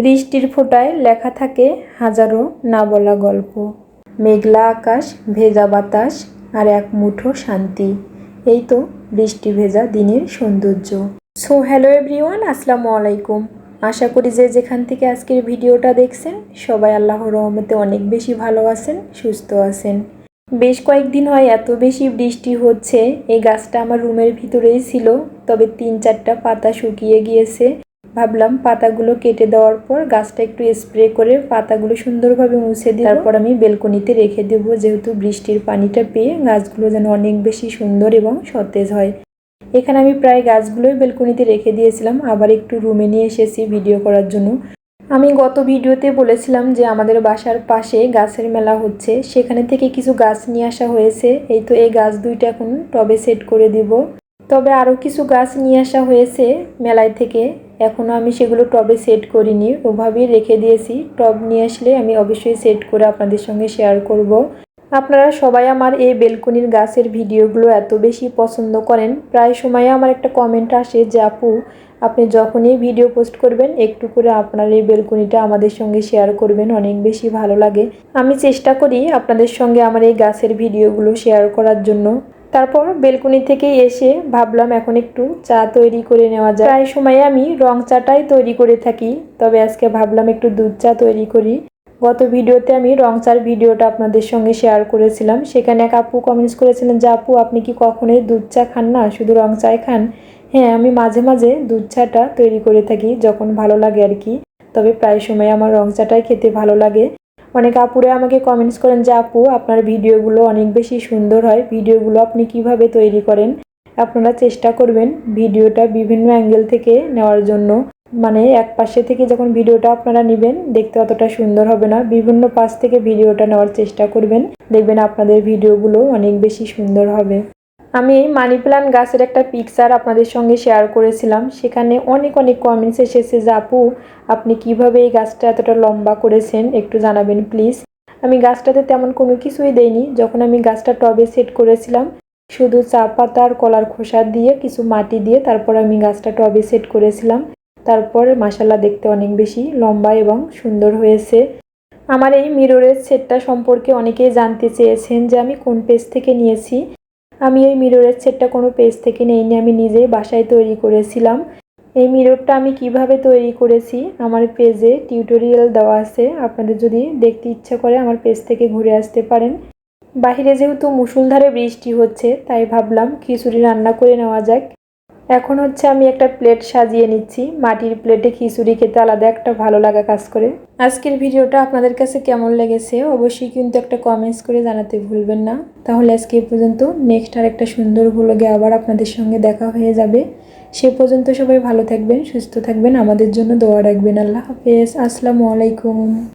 বৃষ্টির ফোঁটায় লেখা থাকে হাজারো না বলা গল্প। মেঘলা আকাশ, ভেজা বাতাস আর এক মুঠো শান্তি, এই তো বৃষ্টি ভেজা দিনের সৌন্দর্য। সো হ্যালো এভরিওয়ান, আসসালামু আলাইকুম। আশা করি যে যেখান থেকে আজকের ভিডিওটা দেখছেন সবাই আল্লাহর রহমতে অনেক বেশি ভালো আছেন, সুস্থ আছেন। বেশ কয়েকদিন হয় এত বেশি বৃষ্টি হচ্ছে, এই গাছটা আমার রুমের ভিতরেই ছিল, তবে 3-4টা পাতা শুকিয়ে গিয়েছে। ভাবলাম পাতাগুলো কেটে দেওয়ার পর গাছটা একটু স্প্রে করে পাতাগুলো সুন্দরভাবে মুছে দিয়ে তারপর আমি বেলকনিতে রেখে দেব, যেহেতু বৃষ্টির পানিটা পেয়ে গাছগুলো যেন অনেক বেশি সুন্দর এবং সতেজ হয়। এখানে আমি প্রায় গাছগুলোই বেলকনিতে রেখে দিয়েছিলাম, আবার একটু রুমে নিয়ে এসেছি ভিডিও করার জন্য। আমি গত ভিডিওতে বলেছিলাম যে আমাদের বাসার পাশে গাছের মেলা হচ্ছে, সেখানে থেকে কিছু গাছ নিয়ে আসা হয়েছে। এই তো এই গাছ দুইটা এখন টবে সেট করে দিব। তবে আরও কিছু গাছ নিয়ে আসা হয়েছে মেলায় থেকে, এখনও আমি সেগুলো টবে সেট করিনি, ওভাবেই রেখে দিয়েছি। টব নিয়ে আসলে আমি অবশ্যই সেট করে আপনাদের সঙ্গে শেয়ার করব। আপনারা সবাই আমার এই বেলকনির গাছের ভিডিওগুলো এত বেশি পছন্দ করেন, প্রায় সময় আমার একটা কমেন্ট আসে যে আপু আপনি যখনই ভিডিও পোস্ট করবেন একটু করে আপনার এই বেলকনিটা আমাদের সঙ্গে শেয়ার করবেন, অনেক বেশি ভালো লাগে। আমি চেষ্টা করি আপনাদের সঙ্গে আমার এই গাছের ভিডিওগুলো শেয়ার করার জন্য। তারপর বেলকনি থেকে এসে ভাবলাম এখন একটু চা তৈরি করে নেওয়া যায়। প্রায় সময় আমি রং চাটাই তৈরি করে থাকি, তবে আজকে ভাবলাম একটু দুধ চা তৈরি করি। গত ভিডিওতে আমি রং চার ভিডিওটা আপনাদের সঙ্গে শেয়ার করেছিলাম, সেখানে এক আপু কমেন্টস করেছিলেন যে আপু আপনি কি কখনোই দুধ চা খান না, শুধু রং চাই খান? হ্যাঁ, আমি মাঝে মাঝে দুধ চাটা তৈরি করে থাকি যখন ভালো লাগে আর কি, তবে প্রায় সময় আমার রং চাটাই খেতে ভালো লাগে। অনেক আপুরে আমাকে কমেন্টস করেন যে আপু আপনার ভিডিওগুলো অনেক বেশি সুন্দর হয়, ভিডিওগুলো আপনি কিভাবে তৈরি করেন? আপনারা চেষ্টা করবেন ভিডিওটা বিভিন্ন অ্যাঙ্গেল থেকে নেওয়ার জন্য, মানে এক পাশে থেকে যখন ভিডিওটা আপনারা নেবেন দেখতে অতটা সুন্দর হবে না, বিভিন্ন পাশ থেকে ভিডিওটা নেওয়ার চেষ্টা করবেন, দেখবেন আপনাদের ভিডিওগুলো অনেক বেশি সুন্দর হবে। আমি মানি প্ল্যান্ট গাছের একটা পিকচার আপনাদের সঙ্গে শেয়ার করেছিলাম, সেখানে অনেক অনেক কমেন্টস এসেছে যে আপু আপনি কিভাবে এই গাছটা এতটা লম্বা করেছেন, একটু জানাবেন প্লিজ। আমি গাছটাতে তেমন কোনো কিছুই দেইনি, যখন আমি গাছটা টবে সেট করেছিলাম শুধু চা পাতা আর কলার খোসা দিয়ে কিছু মাটি দিয়ে তারপর আমি গাছটা টবে সেট করেছিলাম। তারপর মাশাআল্লাহ দেখতে অনেক বেশি লম্বা এবং সুন্দর হয়েছে। আমার এই মিররের সেটটা সম্পর্কে অনেকেই জানতে চেয়েছেন যে আমি কোন পেজ থেকে নিয়েছি। আমি এই মিররের সেটটা কোনো পেজ থেকে নেইনি, আমি নিজেই বাসায় তৈরি করেছিলাম। এই মিররটা আমি কিভাবে তৈরি করেছি আমার পেজে টিউটোরিয়াল দেওয়া আছে, আপনাদের যদি দেখতে ইচ্ছা করে আমার পেজ থেকে ঘুরে আসতে পারেন। বাহিরে যেহেতু মুষলধারে বৃষ্টি হচ্ছে তাই ভাবলাম খিচুড়ি রান্না করে নেওয়া যাক। এখন হচ্ছে আমি একটা প্লেট সাজিয়ে নিচ্ছি, মাটির প্লেটে খিচুড়ি খেতে আলাদা একটা ভালো লাগা কাজ করে। আজকের ভিডিওটা আপনাদের কাছে কেমন লেগেছে অবশ্যই কিন্তু একটা কমেন্টস করে জানাতে ভুলবেন না। তাহলে আজকে এই পর্যন্ত, নেক্সট আর একটা সুন্দর ভ্লগে আবার আপনাদের সঙ্গে দেখা হয়ে যাবে। সে পর্যন্ত সবাই ভালো থাকবেন, সুস্থ থাকবেন, আমাদের জন্য দোয়া রাখবেন। আল্লাহ হাফেজ, আসসালামু আলাইকুম।